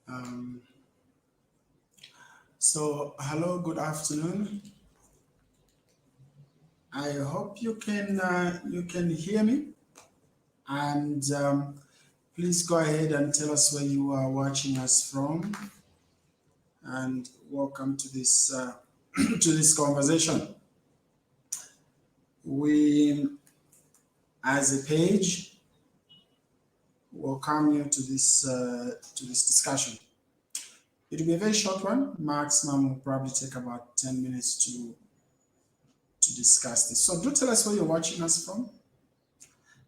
Um, hello, good afternoon. I hope you can hear me, and please go ahead and tell us where you are watching us from, and welcome to this to this conversation. We, as a page, welcome you to this discussion. It will be a very short one. Maximum will probably take about 10 minutes to discuss this. So do tell us where you're watching us from.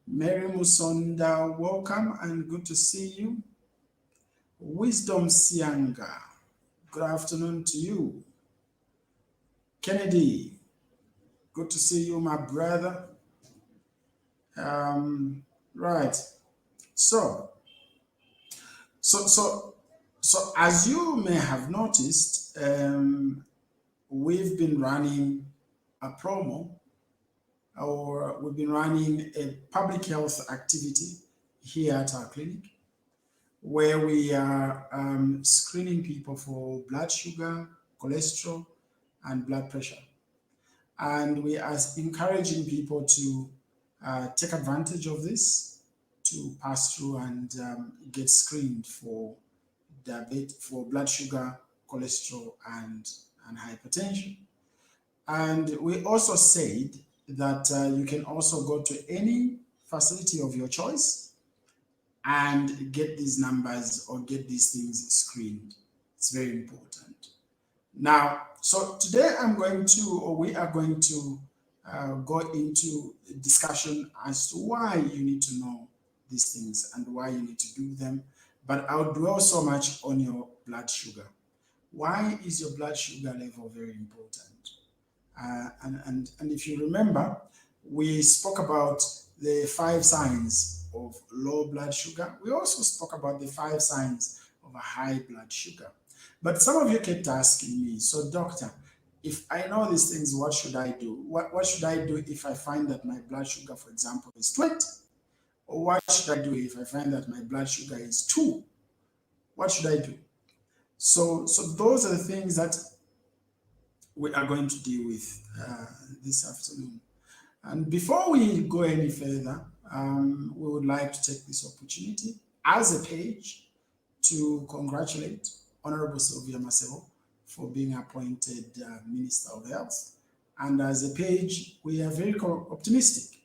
Mary Musonda, welcome and good to see you. Wisdom Sianga, good afternoon to you. Kennedy, good to see you, my brother. Right. So, so, so, so, as you may have noticed, we've been running a promo, or we've been running a public health activity here at our clinic where we are screening people for blood sugar, cholesterol, and blood pressure. And we are encouraging people to take advantage of this to pass through and get screened for diabetes, for blood sugar, cholesterol, and hypertension. And we also said that you can also go to any facility of your choice and get these numbers or get these things screened. It's very important. Now, so today we are going to go into a discussion as to why you need to know these things and why you need to do them. But I'll dwell so much on your blood sugar. Why is your blood sugar level very important? And if you remember, we spoke about the 5 signs of low blood sugar. We also spoke about the 5 signs of a high blood sugar. But some of you kept asking me, so doctor, if I know these things, what should I do? What should I do if I find that my blood sugar, for example, is 20? Or what should I do if I find that my blood sugar is 2? What should I do? So those are the things that we are going to deal with this afternoon. And before we go any further, we would like to take this opportunity as a page to congratulate Honorable Sylvia Masebo for being appointed Minister of Health. And as a page, we are very optimistic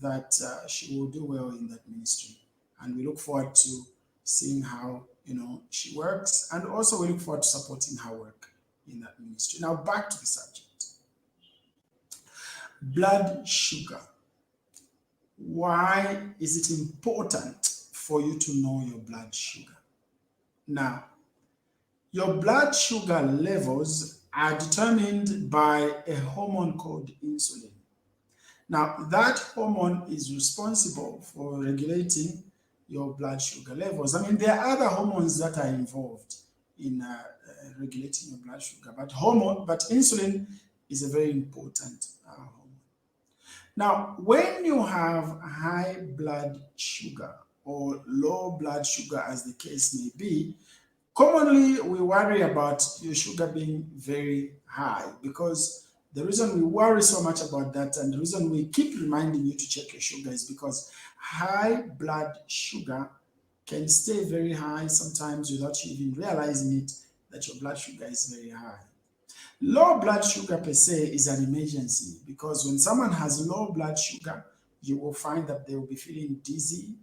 that she will do well in that ministry. And we look forward to seeing how she works, and also we look forward to supporting her work in that ministry. Now back to the subject. Blood sugar. Why is it important for you to know your blood sugar? Now, your blood sugar levels are determined by a hormone called insulin. Now, that hormone is responsible for regulating your blood sugar levels. I mean, there are other hormones that are involved in regulating your blood sugar, but insulin is a very important hormone. Now, when you have high blood sugar or low blood sugar, as the case may be, commonly we worry about your sugar being very high, because the reason we worry so much about that and the reason we keep reminding you to check your sugar is because high blood sugar can stay very high sometimes without you even realizing it, that your blood sugar is very high. Low blood sugar per se is an emergency, because when someone has low blood sugar, you will find that they will be feeling dizzy,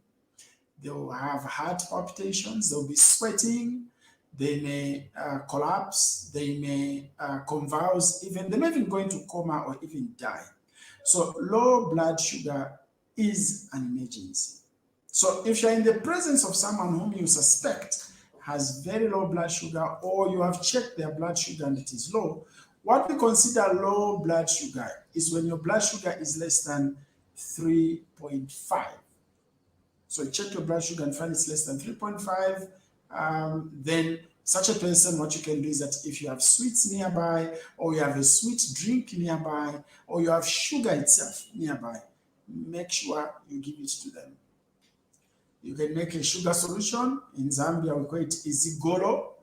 they will have heart palpitations, they'll be sweating, they may collapse, they may convulse, they may even go into coma or even die. So low blood sugar is an emergency. So if you're in the presence of someone whom you suspect has very low blood sugar, or you have checked their blood sugar and it is low, what we consider low blood sugar is when your blood sugar is less than 3.5. So you check your blood sugar and find it's less than 3.5, then such a person, what you can do is that if you have sweets nearby, or you have a sweet drink nearby, or you have sugar itself nearby, make sure you give it to them. You can make a sugar solution. In Zambia, we call it Izigolo,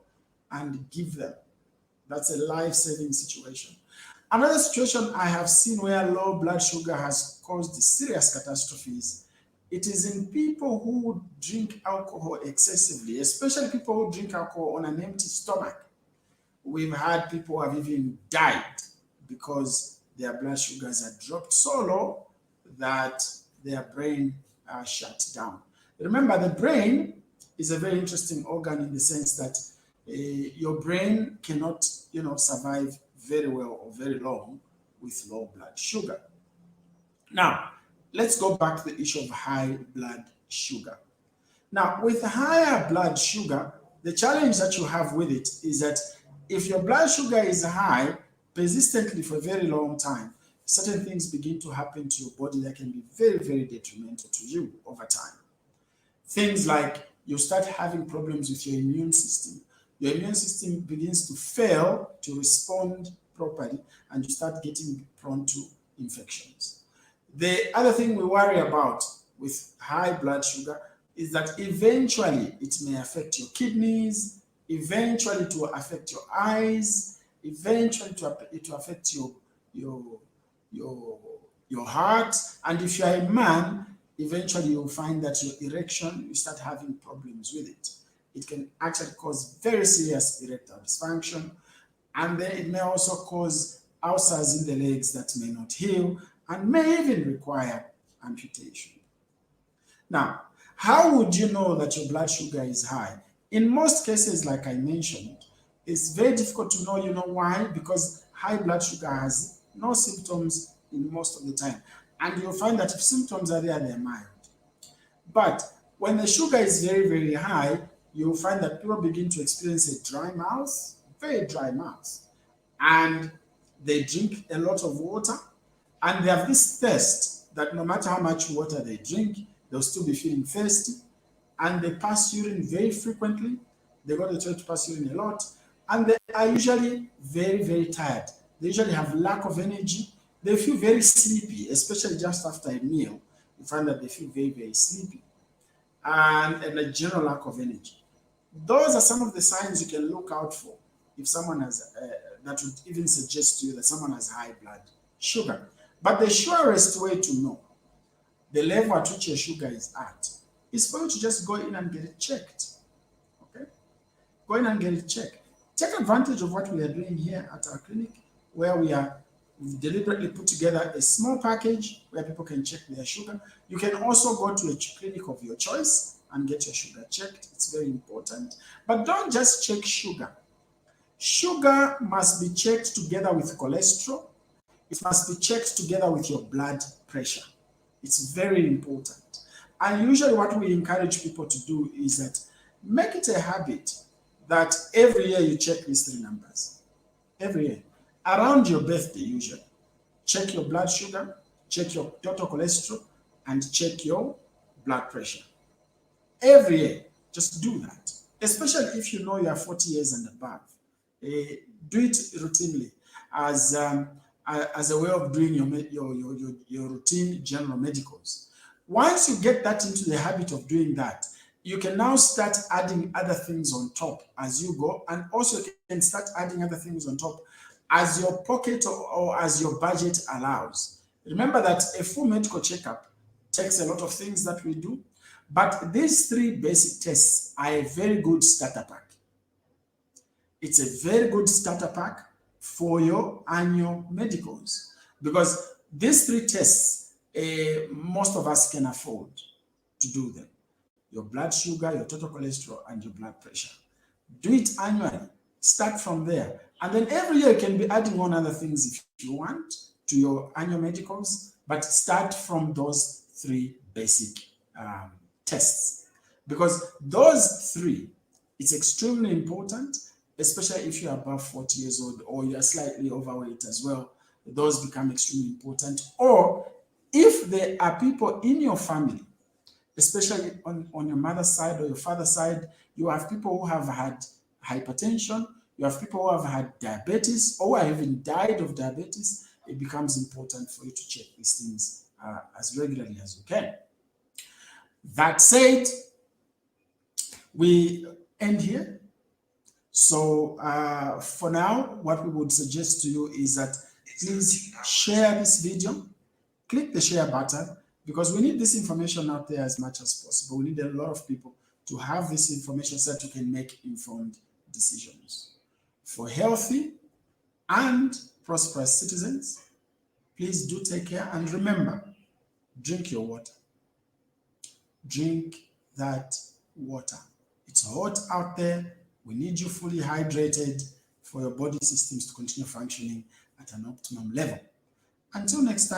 and give them. That's a life-saving situation. Another situation I have seen where low blood sugar has caused serious catastrophes, it is in people who drink alcohol excessively, especially people who drink alcohol on an empty stomach. We've had people who have even died because their blood sugars are dropped so low that their brain shut down. Remember, the brain is a very interesting organ in the sense that your brain cannot, survive very well or very long with low blood sugar. Now, let's go back to the issue of high blood sugar. Now, with higher blood sugar, the challenge that you have with it is that if your blood sugar is high persistently for a very long time, certain things begin to happen to your body that can be very, very detrimental to you over time. Things like you start having problems with your immune system. Your immune system begins to fail to respond properly, and you start getting prone to infections. The other thing we worry about with high blood sugar is that eventually it may affect your kidneys, eventually it will affect your eyes, eventually it will affect your heart, and if you are a man, eventually you'll find that your erection, you start having problems with it. It can actually cause very serious erectile dysfunction, and then it may also cause ulcers in the legs that may not heal and may even require amputation. Now, how would you know that your blood sugar is high? In most cases, like I mentioned, it's very difficult to know. You know why? Because high blood sugar has no symptoms in most of the time. And you'll find that if symptoms are there, they're mild. But when the sugar is very, very high, you'll find that people begin to experience a dry mouth, very dry mouth. And they drink a lot of water, and they have this thirst that no matter how much water they drink, they'll still be feeling thirsty, and they pass urine very frequently. They go to the toilet to pass urine a lot, and they are usually very, very tired. They usually have lack of energy. They feel very sleepy, especially just after a meal. You find that they feel very, very sleepy, and a general lack of energy. Those are some of the signs you can look out for if someone has, that would even suggest to you that someone has high blood sugar. But the surest way to know the level at which your sugar is at is for you to just go in and get it checked. Okay? Go in and get it checked. Take advantage of what we are doing here at our clinic, where we've deliberately put together a small package where people can check their sugar. You can also go to a clinic of your choice and get your sugar checked. It's very important. But don't just check sugar. Sugar must be checked together with cholesterol. It must be checked together with your blood pressure. It's very important. And usually what we encourage people to do is that make it a habit that every year you check these three numbers. Every year. Around your birthday, usually. Check your blood sugar, check your total cholesterol, and check your blood pressure. Every year, just do that. Especially if you know you are 40 years and above. Do it routinely as a way of doing your routine general medicals. Once you get that into the habit of doing that, you can now start adding other things on top as you go, and also you can start adding other things on top as your pocket or as your budget allows. Remember that a full medical checkup takes a lot of things that we do, but these three basic tests are a very good starter pack. It's a very good starter pack for your annual medicals, because these three tests, most of us can afford to do them. Your blood sugar, your total cholesterol, and your blood pressure. Do it annually. Start from there. And then every year you can be adding on other things if you want to your annual medicals, but start from those three basic tests. Because those three, it's extremely important, especially if you're above 40 years old or you're slightly overweight as well. Those become extremely important. Or if there are people in your family, especially on your mother's side or your father's side, you have people who have had hypertension, you have people who have had diabetes, or who have even died of diabetes. It becomes important for you to check these things as regularly as you can. That said, we end here. So for now, what we would suggest to you is that please share this video, click the share button, because we need this information out there as much as possible. We need a lot of people to have this information so that you can make informed decisions. For healthy and prosperous citizens, please do take care, and remember, drink your water. Drink that water. It's hot out there. We need you fully hydrated for your body systems to continue functioning at an optimum level. Until next time.